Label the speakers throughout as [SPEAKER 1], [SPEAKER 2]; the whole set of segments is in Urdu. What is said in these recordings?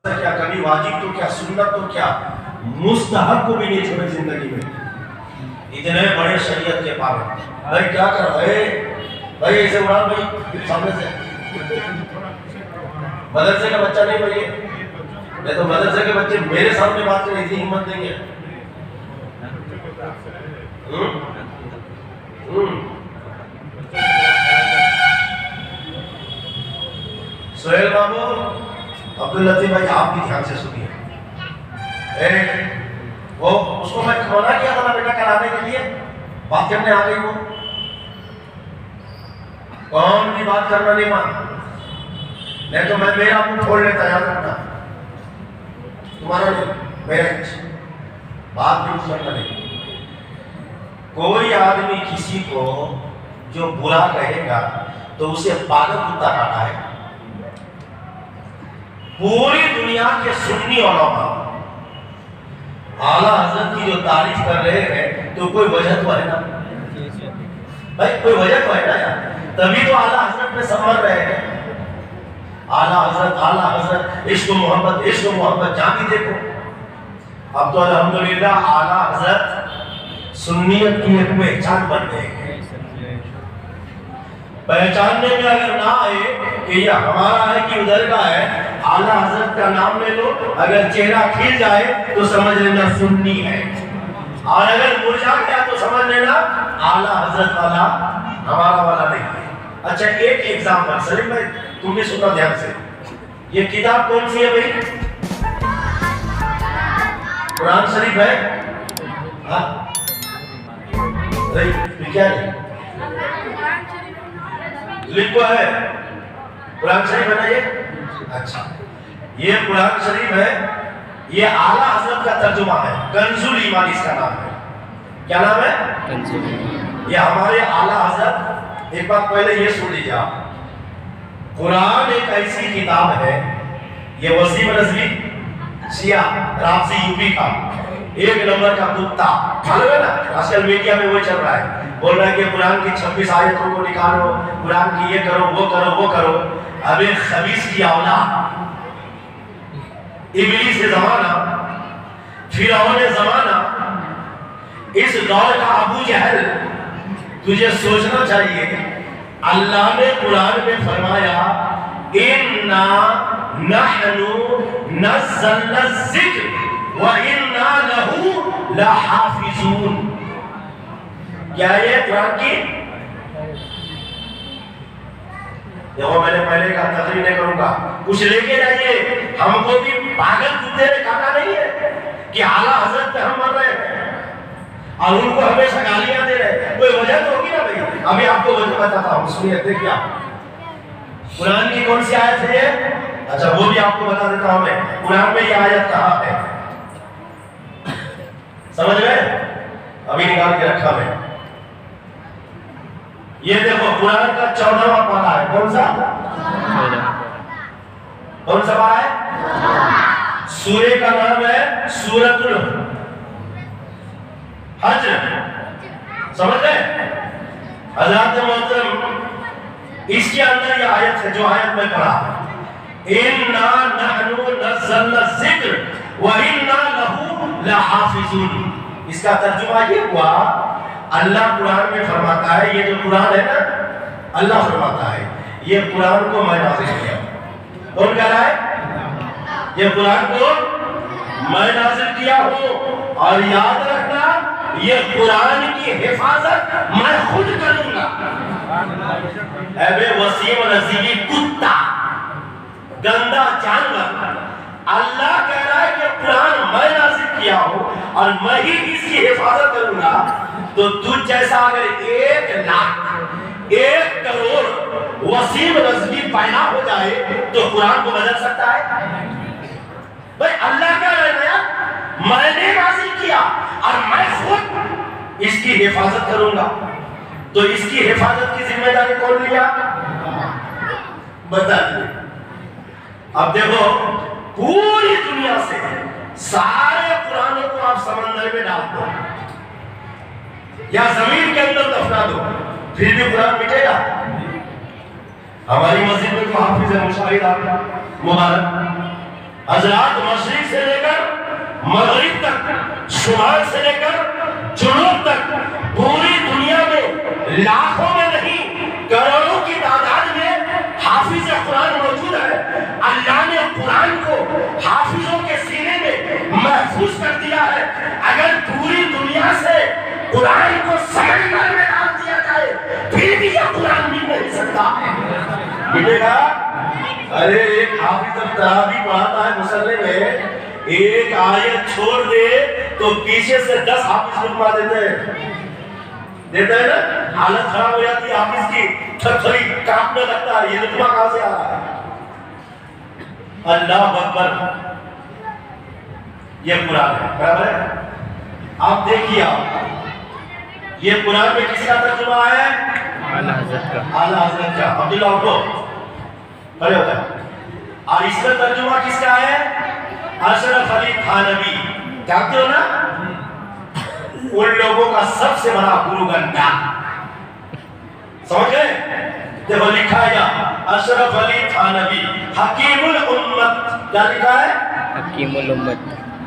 [SPEAKER 1] کیا کبھی واجب تو کیا سنت تو کیا مستحب کو بھی نہیں چھوڑے زندگی میں. اتنے بڑے شریعت کے پابند. بھائی کیا کر رہے بھائی ایسے عمران بھائی سامنے سے مدرسے کا بچہ نہیں بھائی نہیں تو مدرسے کے بچے میرے سامنے بات کریں اتنی ہمت دیں گے. سہیل بابو عبداللطیف بھائی آپ بھی دھیان سے سنیے. وہ اس کو میں کھونا کیا تھا نا بیٹا کرانے کے لیے بات کرنے آ گئی. وہ کون بھی بات کرنا نہیں مان نہیں تو میں میرا منہ کھول لیتا یاد رکھنا تمہارا نہیں میرا بات بھی کرنا نہیں. کوئی آدمی کسی کو جو برا کہے گا تو اسے پاگل کتا کہتا ہے. پوری دنیا کے سنی علماء اعلیٰ حضرت کی جو تعریف کر رہے ہیں تو کوئی وجہ تو ہے نا بھائی, کوئی وجہ تو ہے نا یار, تبھی تو اعلیٰ حضرت میں سمجھ رہے ہیں. اعلیٰ حضرت عشق و محبت جان بھی دیکھو. اب تو الحمدللہ اعلیٰ حضرت سنیت کی ایک پہچان بن گئے ہیں. پہچاننے میں اگر نہ آئے کہ یہ ہمارا ہے کہ ادھر کا ہے, اعلیٰ حضرت کا نام لے لو, اگر چہرہ کھل جائے تو سمجھ لینا سنی ہے, اور اگر مرجھا گیا تو سمجھ لینا اعلیٰ حضرت والا ہمارا والا نہیں ہے. اچھا ایک ایگزامپل سلیم بھائی تم بھی سننا دھیان سے. یہ کتاب کون سی ہے بھائی؟ قرآن شریف ہے. ہاں کیا ہے لکھو ہے قرآن شریف ہے نا یہ. اچھا یہ قرآن شریف ہے, یہ اعلیٰ حضرت کا ترجمہ ہے. کنز الایمان اس کا نام ہے. کیا نام ہے؟ کنز الایمان. یہ ہمارے اعلیٰ حضرت, ایک بات پہلے یہ سن لیجیے آپ, قرآن ایک ایسی کتاب ہے, یہ وسیم رضوی شیعہ رابسی یو پی کا ایک نمبر کا کتا معلوم ہے نا, آج کل میڈیا میں وہ چل رہا ہے, بول رہا ہے کہ قرآن کی 26 آیتوں کو نکالو, قرآن کی یہ کرو وہ کرو. اب ایک خبیث کی اولاد, ابلیس زمانہ, فرعون زمانہ, اس دور کا ابو جہل, تجھے سوچنا چاہیے. اللہ نے قرآن میں فرمایا اِنَّا نَحْنُ نَزَّلْنَا الذِّكْرَ وَإِنَّا لَهُ لَحَافِظُونَ. کیا یہ قرآن کی دیکھو میں نے پہلے کہا تقریر نہیں کروں گا, کچھ لے کے جائیے. ہم کو بھی پاگل کتے نے کہا نہیں ہے کہ اعلیٰ حضرت پہ ہم مر رہے ہیں اور ان کو ہمیشہ گالیاں دے رہے ہیں. کوئی وجہ تو ہوگی نا بھائی. ابھی آپ کو وجہ بتاتا ہوں, سنیے دیکھیے آپ قرآن کی کون سی آیت ہے یہ. اچھا وہ بھی آپ کو بتا دیتا ہوں میں, قرآن میں یہ آیت کہاں ہے سمجھ گئے؟ ابھی نکال کے رکھا میں. یہ دیکھو قرآن کا 14واں پارہ ہے. کون سا پارہ ہے؟ سورہ کا نام ہے سورۃ الحجر. سمجھ گئے حضرات محترم؟ اس کے اندر یہ آیت ہے جو آیت میں پڑھا, اِنَّا نَحْنُ نَزَّلْنَا الذِّكْرَ وَإِنَّا لَهُ لَحَافِظُونَ. اس کا ترجمہ یہ ہوا, اللہ قرآن میں فرماتا ہے, یہ جو قرآن ہے نا اللہ فرماتا ہے یہ قرآن کو میں نازل کیا. کون کہہ رہا ہے؟ یہ قرآن کو میں نازل کیا ہوں, اور یاد رکھنا یہ قرآن کی حفاظت میں خود کروں گا. اے بے وسیم رضوی کتا, گندا جانور, اللہ کہہ رہا ہے کہ قرآن میں نازل کیا ہوں اور میں ہی اس کی حفاظت کروں گا. تو تجھ جیسا اگر 1 لاکھ 1 کروڑ وسیم رضوی پیدا ہو جائے تو قرآن کو بدل سکتا ہے بھائی. اللہ کہہ رہا ہے میں نے نازل کیا اور میں خود اس کی حفاظت کروں گا. تو اس کی حفاظت کی ذمہ داری کون لیا بتا دیے. اب دیکھو پوری دنیا سے سارے قرآنوں کو آپ سمندر میں ڈال دو یا زمین کے اندر دفنا دو, پھر بھی قرآن مٹے گا؟ ہماری مسجد میں تو حافظ ہے مشاہد آپ مبارک, حضرات مشرق سے لے کر مغرب تک، شمال سے لے کر جنوب تک پوری دنیا میں لاکھوں میں نہیں کروڑوں کی تعداد میں حافظ قرآن موجود ہے۔ اللہ نے قرآن کو حافظوں کے سینے میں محفوظ کر دیا ہے۔ اگر پوری دنیا سے قرآن کو سمندر میں ڈال دیا جائے پھر بھی یہ قرآن مل نہیں سکتا۔ ملے گا؟ ارے ایک حافظ اب تراویح پڑھاتا ہے مصلی میں، ایک آیت چھوڑ دے تو پیچھے سے 10 حافظ لکھوا دیتے ہیں نا، حالت خراب ہو جاتی ہے حافظ کی، تھر تھری کانپنے لگتا ہے، یہ لکھوا کہاں سے آ رہا ہے؟ اللہ اکبر، یہ قرآن ہے، برابر ہے؟ آپ دیکھیے، آپ یہ قرآن میں کس کا ترجمہ ہے؟ اعلیٰ حضرت کا، اعلیٰ حضرت کا، عبداللہ عبدو کھڑے ہوتا ہے۔ اور اس میں ترجمہ کس کا ہے؟ اشرف علی تھانوی، جانتے ہو نا؟ ان لوگوں کا سب سے بڑا گرو گھنٹا، سمجھ گئے؟ دیکھو لکھا ہے اشرف علی تھانوی حکیم الامت، کیا لکھا ہے؟ حکیم الامت،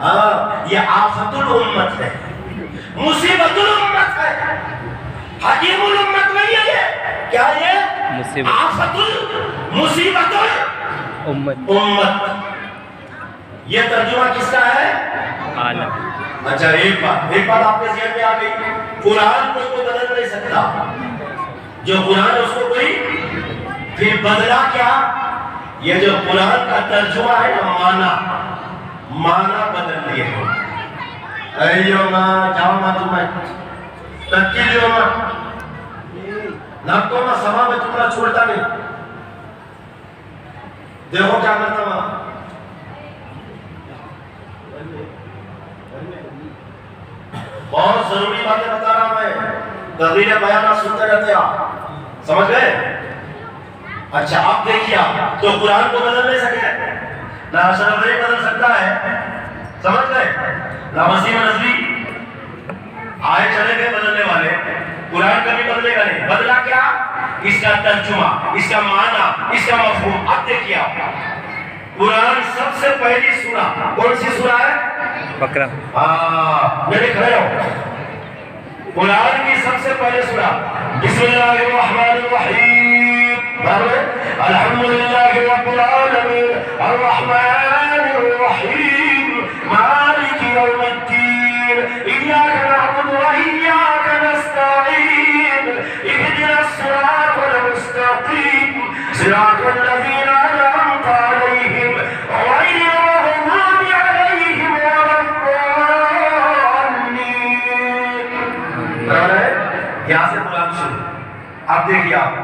[SPEAKER 1] ہاں یہ آفت الامت ہے، مصیبت الامت ہے، حکیم الامت نہیں ہے یہ، کیا یہ؟ آفت مصیبت الامت۔ یہ ترجمہ کس کا ہے؟ اعلیٰ۔ اچھا ایک بات آپ کے ذہن میں آ گئی، قرآن کو کوئی بدل نہیں سکتا، جو قرآن ہے اس کو کوئی، پھر بدلا کیا؟ یہ جو قرآن کا ترجمہ ہے نا، مانا بدل دیے ہیں۔ ایو ماں جاؤ ماں تمہیں تکیلیو ماں نبتوں ماں سما میں تمہارا چھوڑتا نہیں، دیکھو کیا کرتا ماں، بہت ضروری باتیں بتا رہا ہوں میں، تحریر بیانات سنتے رہتے آپ، سمجھ گئے؟ اچھا آپ دیکھیے، آپ تو قرآن کو بدل نہیں سکے، نہ اشرف علی بدل سکتا ہے، سمجھ گئے؟ نہ وسیم نظری، آئے چلے گئے بدلنے والے، قرآن کبھی بدلے گا نہیں۔ بدلا کیا؟ اس کا ترجمہ، اس کا معنی، اس کا مفہوم۔ اب دیکھیے آپ، قرآن سب سے پہلی سورہ کون سی سورہ ہے؟ بقرہ۔ میرے کھڑے ہو، قرآن کی سب سے پہلے سورہ بسم اللہ الرحمن الرحیم، الحمدللہ رب العالمین الرحمن الرحیم مالک یوم الدین ایاک نعبد و ایاک نستعین اہدنا الصراط المستقیم صراط الذین انعمت علیہم غیر المغضوب علیہم ولا الضالین۔ یہاں سے قرآن شروع۔ اب دیکھیے آپ،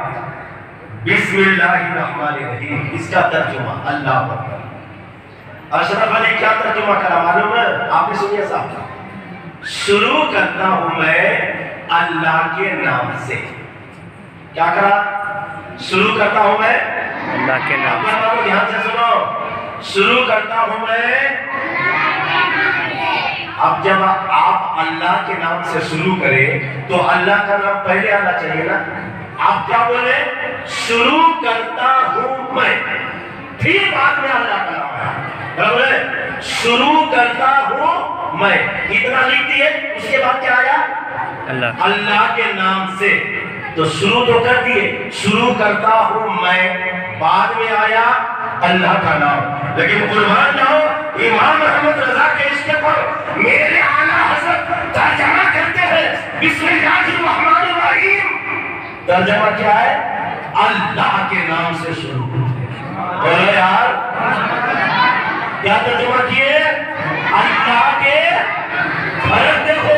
[SPEAKER 1] بسم اللہ الرحمن الرحیم، اس کا ترجمہ اللہ اکبر۔ اشرف علی کیا ترجمہ کرا معلوم ہے؟ آپ نے سنیے صاحب، شروع کرتا ہوں میں اللہ کے نام سے۔ کیا کرا؟ شروع کرتا ہوں میں اللہ کے نام سے۔ دھیان سے سنو، شروع کرتا ہوں میں، اب جب آپ اللہ کے نام سے شروع کریں تو اللہ کا نام پہلے آنا چاہیے نا۔ آپ کیا بولے؟ شروع کرتا ہوں میں، پھر بعد میں اللہ کا نام ہے، برابر؟ شروع کرتا ہوں میں، اتنا لکھ دیے، اس کے بعد کیا آیا؟ اللہ، اللہ کے نام سے۔ تو شروع تو کر دیے، شروع کرتا ہوں میں، بعد میں آیا اللہ کا نام۔ لیکن قربان جاؤ، امام محمد رضا کے عشق پر میرے اعلیٰ حضرت ترجمہ کرتے ہیں بسم اللہ الرحمن الرحیم، ترجمہ کیا ہے؟ اللہ کے نام سے شروع۔ بولو یار، کیا ترجمہ کیے؟ اللہ کے، فرق دیکھو،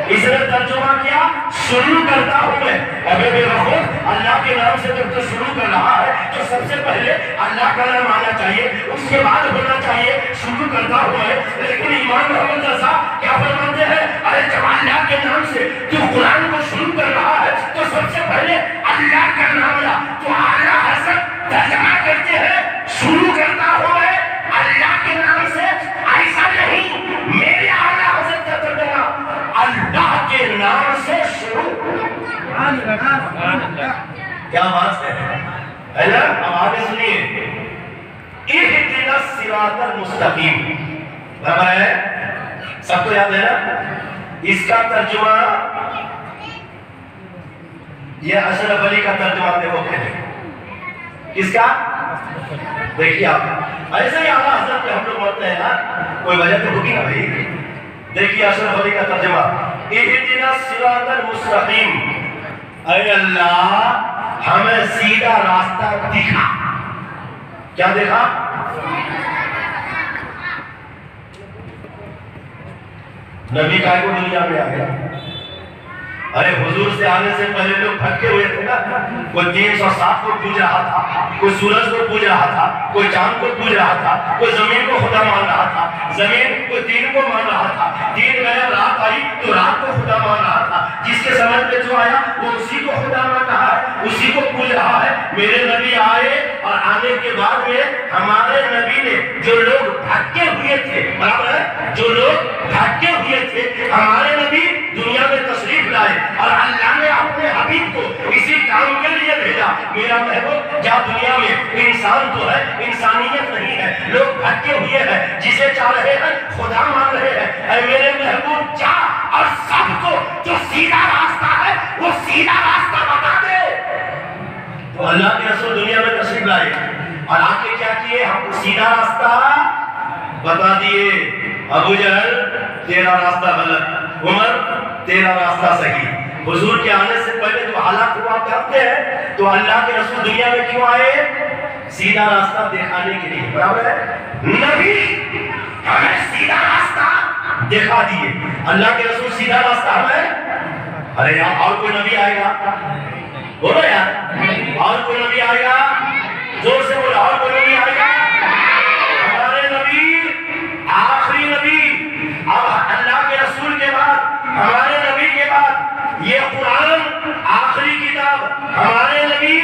[SPEAKER 1] اس نے ترجمہ کیا شروع کرتا ہوں میں۔ ابھی بے وقوف، اللہ کے نام سے جب تو شروع کر رہا ہے تو سب سے پہلے اللہ کا نام آنا چاہیے، اس کے بعد ہونا چاہیے شروع کرتا ہوں میں۔ لیکن امام محمد رضا کیا فرماتے ہیں؟ ارے جب اللہ کے نام سے تو قرآن کو شروع کر رہا ہے تو سب سے پہلے اللہ کا نام لا۔ تو اعلیٰ حضرت ترجمہ کرتے ہیں شروع کرتا ہوں میں اللہ کے نام سے، ایسا نہیں، میرے اعلیٰ حضرت کا ترجمہ اللہ کے نام سے شروع۔ کیا بات ہے نا؟ اب آگے سنیے، اہدنا الصراط المستقیم. برابر ہے؟ سب کو یاد ہے نا؟ اس کا ترجمہ یہ اشرف علی کا ترجمہ دیکھو پہلے. کس کا؟ دیکھیے آپ ایسے ہی اعلیٰ حضرت پہ ہم لوگ مرتے ہیں نا, کوئی وجہ تو ہوگی نا بھائی. دیکھیے اشرف علی کا ترجمہ, اہدنا الصراط المستقیم, اے اللہ ہمیں سیدھا راستہ دکھا. کیا دیکھا؟ نبی کا کو دنیا میں آ گیا. ارے حضور سے آنے سے پہلے لوگ بھٹکے ہوئے تھے نا. کوئی 307 کو پوج رہا تھا, کوئی سورج کو پوج رہا تھا, کوئی چاند کو پوج رہا تھا, کوئی زمین کو خدا مان رہا تھا, زمین کوئی دین کو مان رہا تھا, دین گیا رات آئی تو رات کو خدا مان رہا تھا. جس کے سمجھ میں جو آیا وہ اسی کو خدا مان رہا ہے, اسی کو پوج رہا ہے. میرے نبی آئے اور آنے کے بعد میں ہمارے نبی نے جو لوگ بھٹکے ہوئے تھے, برابر ہے, جو لوگ بھٹکے ہوئے تھے, ہمارے نبی دنیا میں تشریف لائے اور اللہ نے اپنے حبیب کو اسی کام کے لیے بھیجا. میرا محبوب کیا دنیا میں انسان تو ہے, انسانیت نہیں ہے. لوگ بھٹکے ہوئے ہیں, جسے چاہ رہے ہیں خدا مان رہے ہیں. اے میرے محبوب جا اور سب کو جو سیدھا راستہ ہے وہ سیدھا راستہ بتا دے. تو اللہ کے رسول دنیا میں تشریف لائے اور آ کے کیا کیے, ہم کو سیدھا راستہ بتا دیے. ابو جہل تیرا راستہ غلط, عمر تیرا راستہ صحیح. حضور کے آنے سے پہلے جو حالات ہوا کرتے ہیں, تو اللہ کے رسول دنیا میں کیوں آئے؟ سیدھا راستہ دکھانے کے لیے. برابر ہے, نبی ہمیں سیدھا راستہ دکھا دیے. اللہ کے رسول سیدھا راستہ ہمیں, ارے یار اور کوئی نبی آئے گا؟ بولو یار, اور کوئی نبی آئے گا؟ زور سے بولو, اور کوئی نبی آئے گا؟ ہمارے نبی آخری نبی. اب اللہ کے رسول کے بعد, ہمارے نبی کے بعد یہ قرآن آخری کتاب, ہمارے نبی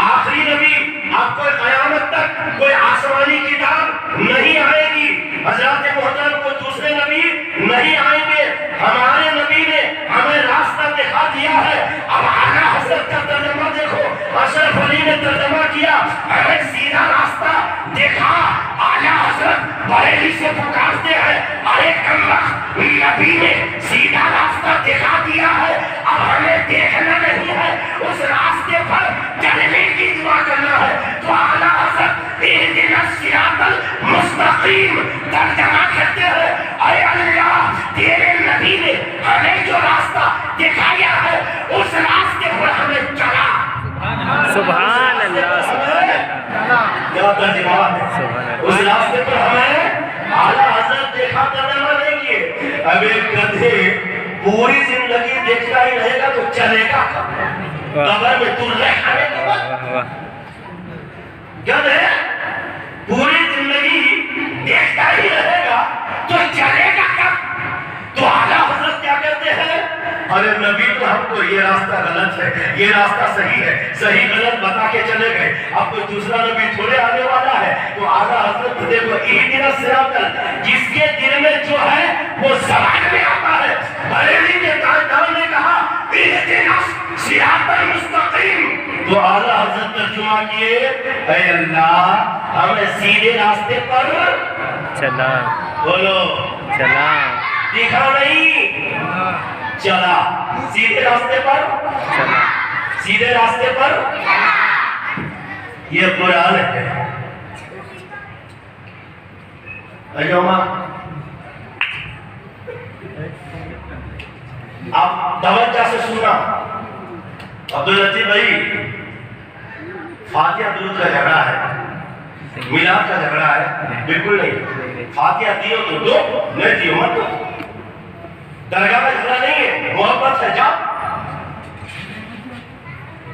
[SPEAKER 1] آخری نبی. اب کوئی قیامت تک کوئی آسمانی کتاب نہیں آئے گی. حضرات محترم کو دوسرے نبی نہیں آئیں گے. ہمارے نبی نے ہمیں راستہ دکھا دیا ہے. اب اعلیٰ حضرت کا ترجمہ دیکھو, اشرف علی نے ترجمہ کیا, ہمیں سیدھا راستہ دکھا. اعلیٰ حضرت بریلی سے پکارتے ہیں, ارے کمبخت نبی نے سیدھا راستہ دکھا دیا ہے, اب ہمیں دیکھنا نہیں ہے, اس راستے پر چلنے کی دعا کرنا ہے. تو اعلیٰ حضرت اہدنا الصراط المستقیم ترجمہ کرتے ہیں, اے اللہ تیرے نبی نے ہمیں جو راستہ دکھایا ہے اس راستے پر ہمیں چلا.
[SPEAKER 2] سبحان اللہ, سبحان اللہ.
[SPEAKER 1] کیا ترجمہ ہے, اس راستے پر ہمیں اعلیٰ حضرت دیکھا ترجمہ نہیں کیے. اب ایک گدھے پوری زندگی دیکھتا ہی رہے گا تو چلے گا قبر میں ترلے کھانے کے بعد. گدھے پوری زندگی دیکھتا ہی رہے گا تو چلے گا کب؟ تو اعلیٰ حضرت کیا کہتے ہیں, ارے نبی تو ہم کو یہ راستہ غلط ہے, یہ راستہ صحیح ہے, صحیح غلط بتا کے چلے گئے. اب کوئی دوسرا نبی تھوڑے آنے والا ہے. تو اعلیٰ حضرت دیکھو اہدنا الصراط, جس کے دل میں جو ہے وہ زبان میں آتا ہے. بریلی کے تاجدار نے کہا اہدنا الصراط المستقیم, تو اعلیٰ حضرت ترجمہ کیے, اے اللہ ہمیں سیدھے راستے پر
[SPEAKER 2] چلا.
[SPEAKER 1] بولو
[SPEAKER 2] چلا.
[SPEAKER 1] دکھا نہیں, چلا. سیدھے راستے پر
[SPEAKER 2] چلا.
[SPEAKER 1] سیدھے راستے پر. یہ قرآن ہے. ایوما آپ توجہ سے سننا. عبداللطیف بھائی, فاتحہ درود کا جھگڑا ہے, میلاد کا جھگڑا ہے؟ بالکل نہیں. فاتحہ دیو تو دو, نہیں دیو مت دو. درگاہ میں جھگڑا نہیں ہے, محبت ہے, جاؤ.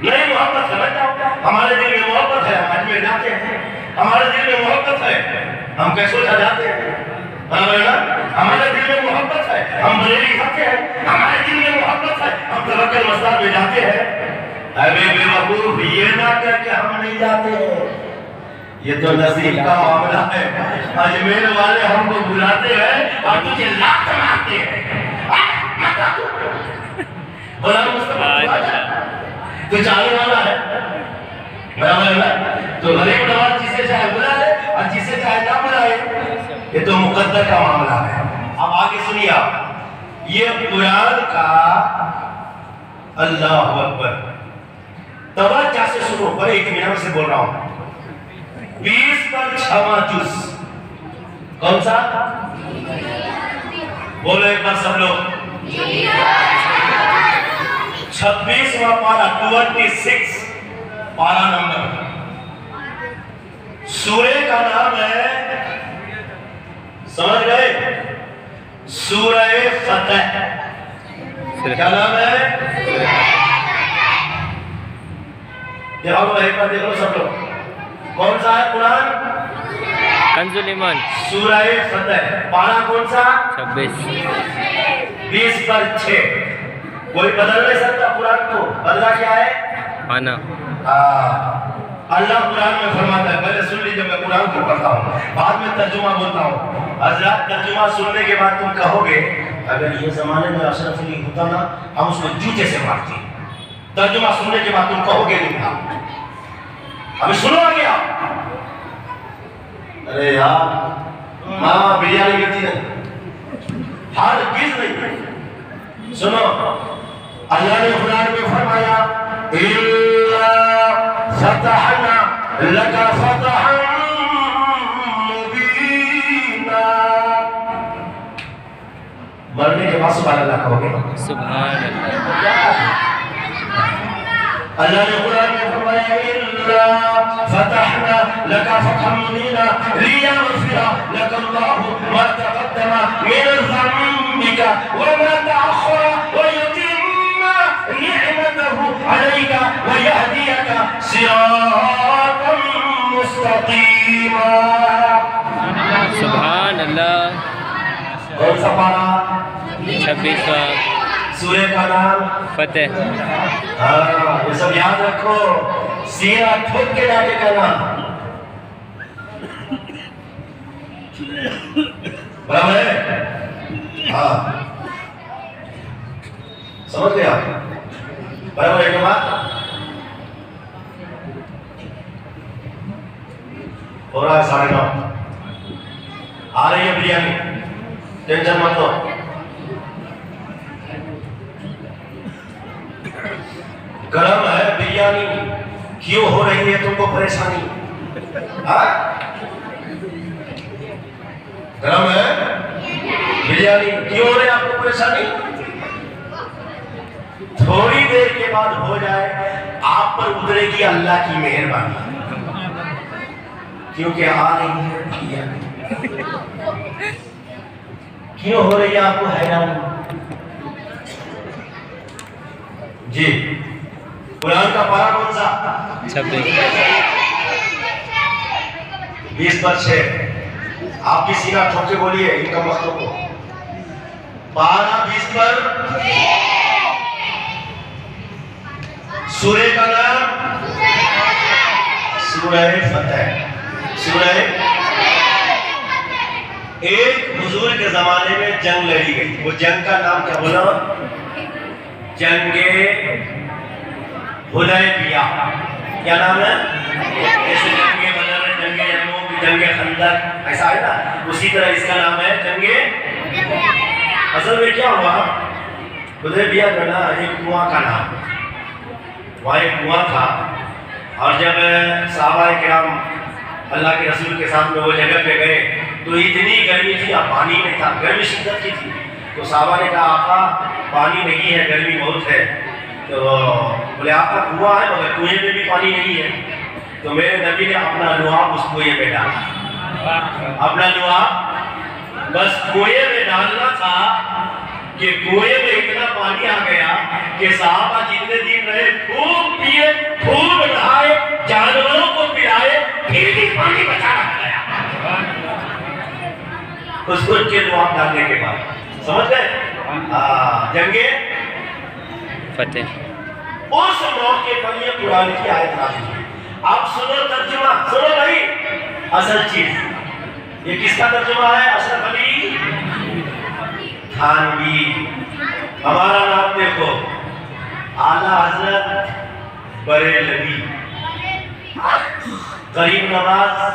[SPEAKER 1] نہیں محبت ہے, جاؤ. ہمارے دل میں محبت ہے, ہم حج میں جاتے ہیں. ہمارے دل میں محبت ہے, ہم کیسو جاتے ہیں. ہمارے دل میں محبت ہے, ہم بریلی کھاتے ہیں. ہمارے دل میں محبت ہے, ہم توکل مسجد میں جاتے ہیں. اے بے وقوف, یہ نہ کر کے ہم نہیں جاتے ہیں. یہ تو نصیب کا معاملہ ہے. اجمیر والے ہم کو بلاتے ہیں اور تجھے لاکھ مارتے ہیں. بلا مصطفیٰ تو جانے والا ہے, برابر ہے. تو غریب نواز جسے چاہے بلا لے, یا جسے چاہے نہ بلائے، یہ تو مقدر کا معاملہ ہے۔ اب آگے سنیے آپ، یہ قرآن کا اللہ اکبر توجہ سے سنو، بڑے اطمینان سے بول رہا ہوں۔ 20 پر 6واں جز، کون سا؟ بولو ایک بار سب لوگ، 26واں پارہ، 26 پارہ نمبر۔ سورہ کا نام ہے، سمجھ گئے؟ سورہ فتح۔ کیا نام ہے؟ دیکھ لو سب لوگ، کون سا ہے قرآن؟
[SPEAKER 2] کنز الایمان،
[SPEAKER 1] سورہ فتح، پارہ کون سا؟
[SPEAKER 2] 26۔
[SPEAKER 1] 20 پر 6۔ کوئی بدل نہیں سکتا قرآن کو، بدلا کیا ہے؟
[SPEAKER 2] آنا۔
[SPEAKER 1] اللہ قرآن میں فرماتا ہے، پہلے سن لیجئے، میں قرآن کو پڑھتا ہوں، بعد میں ترجمہ بولتا ہوں۔ حضرات ترجمہ سننے کے بعد تم کہو گے اگر یہ زمانے میں اشرف علی ہوتا نا، ہم اس کو جوتے سے مارتے۔ ترجمہ سننے کے بعد تم کہو گے نہیں تھا۔ ابھی سنو آگے آپ۔ ارے یار ماں بریانی کرتی نہیں، ہر کس نہیں۔ سنو، اللہ نے قرآن میں فرمایا إِلَّا فَتَحْنَا لَكَ فَتَحًا مُبِينًا۔ مرنے کے بعد سبحان اللہ کہو گے؟
[SPEAKER 2] سبحان اللہ۔
[SPEAKER 1] اللہ نے قرآن میں فرمایا إِلَّا فَتَحْنَا لَكَ فَتْحًا مُبِينًا لِيَغْفِرَ لَكَ اللَّهُ مَا تَقَدَّمَ مِنْ ذَنبِكَ وَمَا تَأَخَّرَ وَيُتِمَّ نِعْمَتَهُ عَلَيْكَ وَيَهْدِيَكَ صِرَاطًا مُسْتَقِيمًا۔
[SPEAKER 2] سبحان اللہ۔
[SPEAKER 1] کون سا پارہ؟
[SPEAKER 2] 26واں،
[SPEAKER 1] سورہ کا نام
[SPEAKER 2] فتح۔
[SPEAKER 1] ہاں یہ سب یاد رکھو، سینہ ٹھوک کے جا کے کہنا۔ برابر ہے؟ ہاں سمجھ گئے آپ؟ برابر ہے کہ بات؟ ہو رہا ہے 9:30، آ رہی ہے بریانی، ٹینشن مت لو۔ گرم ہے بریانی، کیوں ہو رہی ہے تم کو پریشانی؟ گرم ہے بریانی، کیوں ہو رہی ہے آپ کو پریشانی؟ تھوڑی دیر کے بعد ہو جائے، آپ پر اترے گی اللہ کی مہربانی، کیونکہ آ رہی ہے بریانی۔ کیوں ہو رہی ہے آپ کو حیرانی؟ جی قرآن کا پارہ کون سا؟
[SPEAKER 2] 26۔
[SPEAKER 1] 20 پر 6۔ آپ بھی سینہ ٹھوک کے بولیے ان کا وقتوں کو۔ پارہ 20 پر 6۔ سورہ کا نام سورہ فتح۔ سورہ ایک حضور کے زمانے میں جنگ لڑی گئی، وہ جنگ کا نام کیا بولا؟ جنگ حدیبیہ۔ کیا نام ہے؟ جیسے جنگ بدر، جنگ یرموک، جنگ خندق، ایسا ہے نا، اسی طرح اس کا نام ہے جنگ۔ اصل میں کیا ہوا؟ حدیبیہ جو نا ایک کنواں کا نام، وہاں ایک کنواں تھا، اور جب صحابہ کرام اللہ کے رسول کے ساتھ میں وہ جگہ پہ گئے تو اتنی گرمی تھی، اب پانی نہیں تھا، گرمی شدت کی تھی، تو صحابہ نے کہا آقا پانی نہیں ہے، گرمی بہت ہے۔ تو بولے آپ کا کنواں ہے مگر کنویں میں بھی پانی نہیں ہے، تو میرے نبی نے اپنا لعاب اس کنویں میں ڈالا، اپنا لعاب بس کنویں میں ڈالنا تھا کہ کنویں میں اتنا پانی آ گیا کہ صحابہ جتنے دن رہے خوب پیے، خوب نہائے، جانوروں کو پلائے، پھر بھی پانی بچا رکھ گیا اس کو کے لعاب ڈالنے کے بعد۔ سمجھ گئے؟ جنگ
[SPEAKER 2] فتح۔
[SPEAKER 1] اس موقع پر یہ قرآن کی آیت نازل ہوئی۔ اب سنو ترجمہ، سنو بھائی، اصل چیز یہ کس کا ترجمہ ہے؟ اشرف علی تھانوی۔ ہمارا نام دیکھو، اعلیٰ حضرت بریلوی، غریب نواز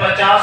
[SPEAKER 1] 50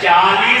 [SPEAKER 1] 40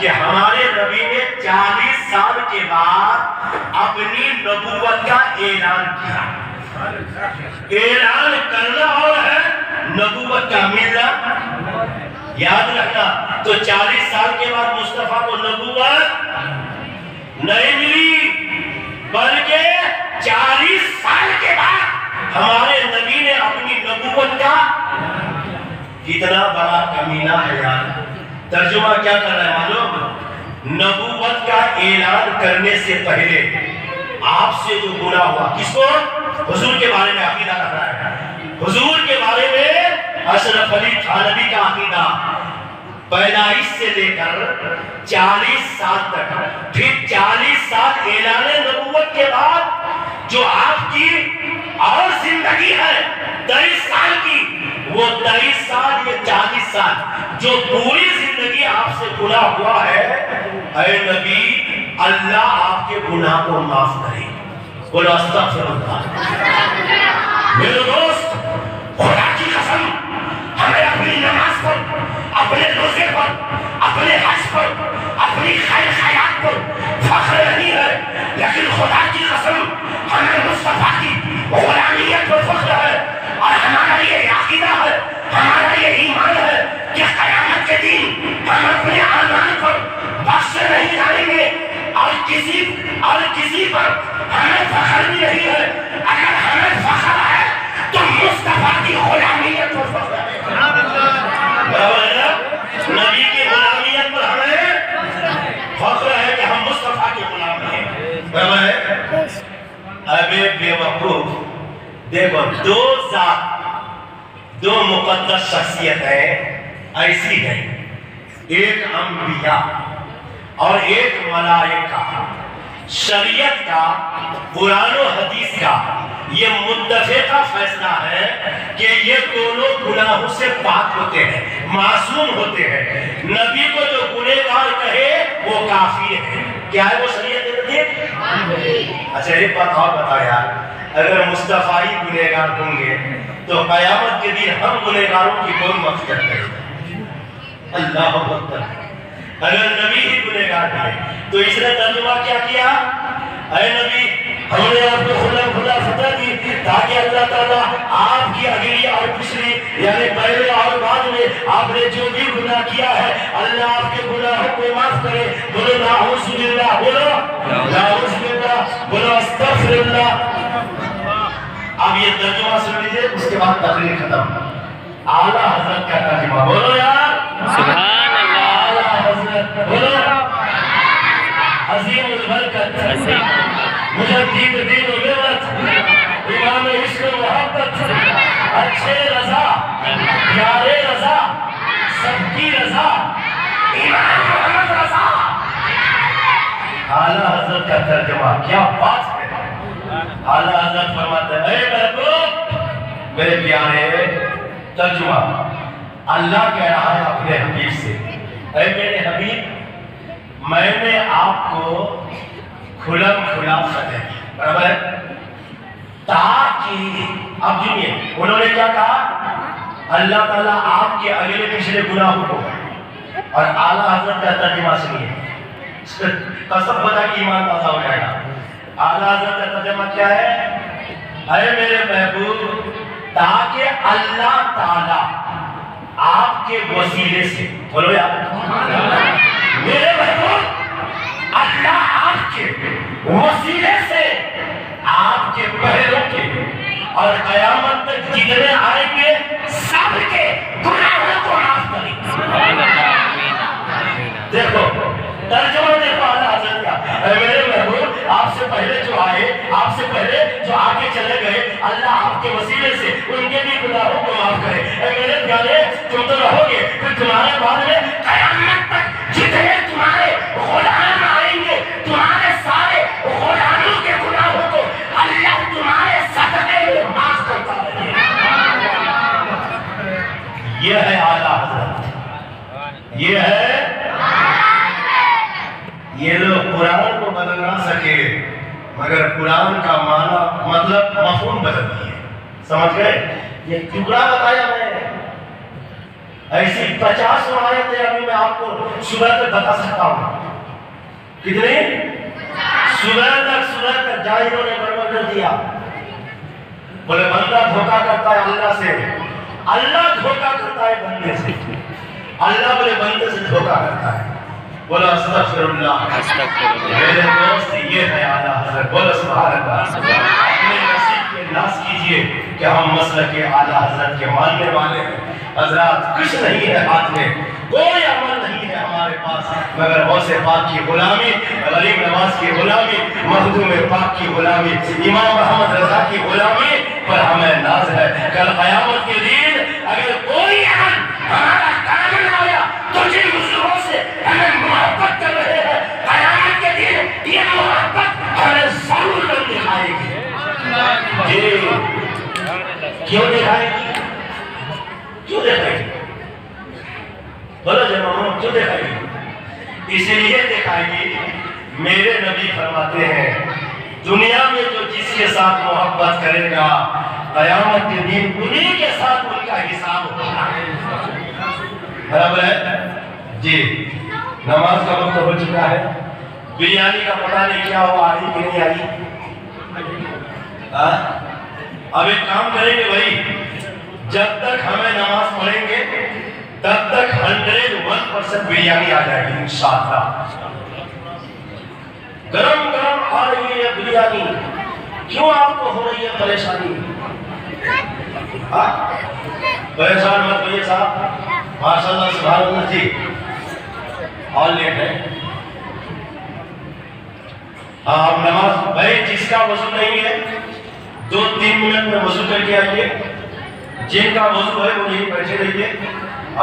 [SPEAKER 1] کہ ہمارے نبی نے 40 سال کے بعد اپنی نبوت کا اعلان کیا. اعلان کرنا اور ہے نبوت کا ملنا یاد رکھنا. تو 40 سال کے بعد مصطفیٰ کو نبوت نہیں ملی، بلکہ 40 سال کے بعد ہمارے نبی نے اپنی نبوت کا. کتنا بڑا کمینہ ہے یار. ترجمہ کیا کر رہا ہے معلوم؟ نبوت کا اعلان کرنے سے پہلے آپ سے جو گناہ ہوا، کس کو؟ حضور کے بارے میں عقیدہ رکھ رہا ہے. حضور کے بارے میں اشرف علی تھانوی کا عقیدہ پیدائش سے لے کر 40 سال تک، پھر 40 سال اعلان نبوت کے بعد جو آپ کی اور زندگی ہے 23 سال کی، وہ 23 سال یہ 40 سال جو پوری زندگی آپ سے گناہ ہوا ہے، اے نبی اللہ آپ کے گناہ کو معاف کرے. بولو استغفر اللہ. میرے دوست خدا کی قسم ہمیں اپنی نماز پر، اپنے روزے پر، اپنے حج پر، اپنی خیر خیرات پر فخر نہیں ہے، لیکن خدا کی قسم ہمیں مصطفیٰ کی غلامیت پر فخر ہے. اور ہمارا یہ عقیدہ ہے، ہمارا یہ ایمان ہے کہ قیامت کے دن ہم اپنے اعمال پر بخشے نہیں جائیں گے، اور کسی پر ہمیں فخر بھی نہیں ہے. اگر ہمیں فخر ہے تو مصطفیٰ کی غلامیت پر فخر ہے. نبی کی غلامیت پر ہمیں فخر ہے کہ ہم مصطفیٰ کے غلام ہیں. ابے بے وقوف دیکھو، دو ذات، دو مقدس شخصیتیں ایسی ہیں، ایک انبیاء اور ایک ملائکہ. شریعت کا، قرآن و حدیث کا یہ متفقہ فیصلہ ہے کہ یہ دونوں گناہوں سے پاک ہوتے ہیں، معصوم ہوتے ہیں. نبی کو جو گنہگار کہے وہ کافر ہے. کیا ہے وہ شریعت ہے؟ اچھا ایک بات اور بتا یار، اگر مصطفیٰ ہی گنہگار ہوں گے تو قیامت کے دن ہم گنہگاروں کی کون مغفرت کرے گا؟ اللہ اکبر. اگر نبی ہی گنہگار ہے تو اس نے ترجمہ کیا کیا؟ اے نبی ہم نے آپ کو کھلا فتح دی تاکہ اللہ تعالیٰ آپ کی اگلی اور پچھلی یعنی پہلے اور بعد میں آپ نے جو بھی گناہ کیا ہے اللہ آپ کے گناہوں کو معاف کرے. بولو نعوذ باللہ، بولو نعوذ باللہ، بولو استغفر اللہ. اب یہ ترجمہ سن لیجئے، اس کے بعد تقریر ختم. اعلیٰ حضرت کا ترجمہ بولو یار
[SPEAKER 2] سبحان اللہ.
[SPEAKER 1] اعلیٰ حضرت بولو عظیم البرکت، مجدد دین و ملت، امام عشق و محبت، اچھے رضا، پیارے رضا، سب کی رضا، امام محمد رضا. اعلیٰ حضرت کا ترجمہ کیا بات ہے. اعلیٰ حضرت فرماتے ہیں اے محبوب میرے پیارے، ترجمہ اللہ کہہ رہا ہے اپنے حبیب سے، اے میرے حبیب میں نے آپ کو کھلم کھلا فتح دی، برابر ہے، تاکہ اب سنیے انہوں نے کیا کہا؟ اللہ تعالیٰ آپ کے اگلے پچھلے گناہوں کو، اور اعلیٰ حضرت کا ترجمہ سنیے، قسم خدا کی ایمان تازہ ہو جائے گا. اعلیٰ حضرت کا ترجمہ کیا ہے؟ اے میرے محبوب تاکہ اللہ تعالیٰ آپ کے وسیلے سے، بولو یار میرے محبوب اللہ آپ کے وسیلے سے آپ کے پہلوں کے اور قیامت تک جتنے آئیں گے سب کے گناہوں کو معاف کریں. دیکھو ترجمہ دیکھو اعلیٰ حضرت کا. اے میرے محبوب آپ سے پہلے جو آئے، آپ سے پہلے جو آگے چلے گئے، اللہ آپ کے وسیلے سے ان کے بھی گناہوں کو معاف کرے. اے میرے پیارے تم تو رہو گے، پھر تمہارے بعد میں قیامت تک جتنے تمہارے غلام آئیں گے، تمہارے سارے غلاموں کے گناہوں کو اللہ تمہارے صدقے میں معاف کرتا رہے. یہ ہے اعلیٰ حضرت، یہ ہے. یہ لوگ قرآن کو بدل نہ سکے مگر قرآن کا معنی مطلب مفہوم بدل دیے. سمجھ گئے؟ یہ ٹکڑا بتایا میں ایسی 50 آیتیں ابھی میں آپ کو صبح تک بتا سکتا ہوں. کتنے؟ صبح تک جاہلوں نے گڑبڑ کر دیا. بولے بندہ دھوکا کرتا ہے اللہ سے، اللہ دھوکا کرتا ہے بندے سے. اللہ بولے بندے سے دھوکا کرتا ہے. بولا استغفر اللہ. میرے دوست یہ ہے اعلیٰ حضرت. بولا سبحان اللہ. اپنے نصیب کے ناز کیجئے کہ ہم مسلک کے اعلیٰ حضرت کے ماننے والے ہیں. حضرات کچھ نہیں ہے ہاتھ میں، کوئی عمل نہیں ہے ہمارے پاس مگر غوث پاک کی غلامی، غریب نواز کی غلامی، مخدوم پاک کی غلامی، امام محمد رضا کی غلامی پر ہمیں ناز ہے. کل قیامت کے دن اگر کوئی عمل ہمارا کامل آیا تو جن بزرگوں سے ہمیں محبت کر رہے ہیں، قیامت کے دن یہ محبت ہمیں ضرور کر دکھائے گی. جی کیوں دکھائے گی؟ کیوں دکھائے گی؟ بولو جماعت کیوں دکھائے گی؟ اس لیے دکھائے گی، میرے نبی فرماتے ہیں دنیا میں جو جس کے ساتھ محبت کرے گا قیامت کے دن انہی کے ساتھ ان کا حساب ہوگا. برابر ہے جی. نماز کا وقت ہو چکا ہے. بریانی کا پتہ نہیں کیا ہوا، آئی کہ نہیں آئی؟ اب ایک کام کریں گے بھائی، جب تک ہمیں نماز پڑھیں گے تب تک 101% بریانی آ جائے گی انشاءاللہ. گرم گرم آ رہی ہے بریانی. کیوں آپ کو ہو رہی ہے پریشانی؟ پریشان مت ہوئیے صاحب، ماشاءاللہ سبحان اللہ. جی اور لیٹ ہے. آپ نماز بھائی جس کا وضو نہیں ہے 2-3 منٹ میں وضو کر کے آئیے. جن کا وضو ہے وہ یہیں بیٹھے رہیے.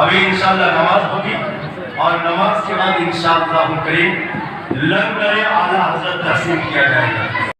[SPEAKER 1] ابھی انشاءاللہ نماز ہوگی اور نماز کے بعد انشاءاللہ کریم لنگر اعلیٰ حضرت تقسیم کیا جائے گا.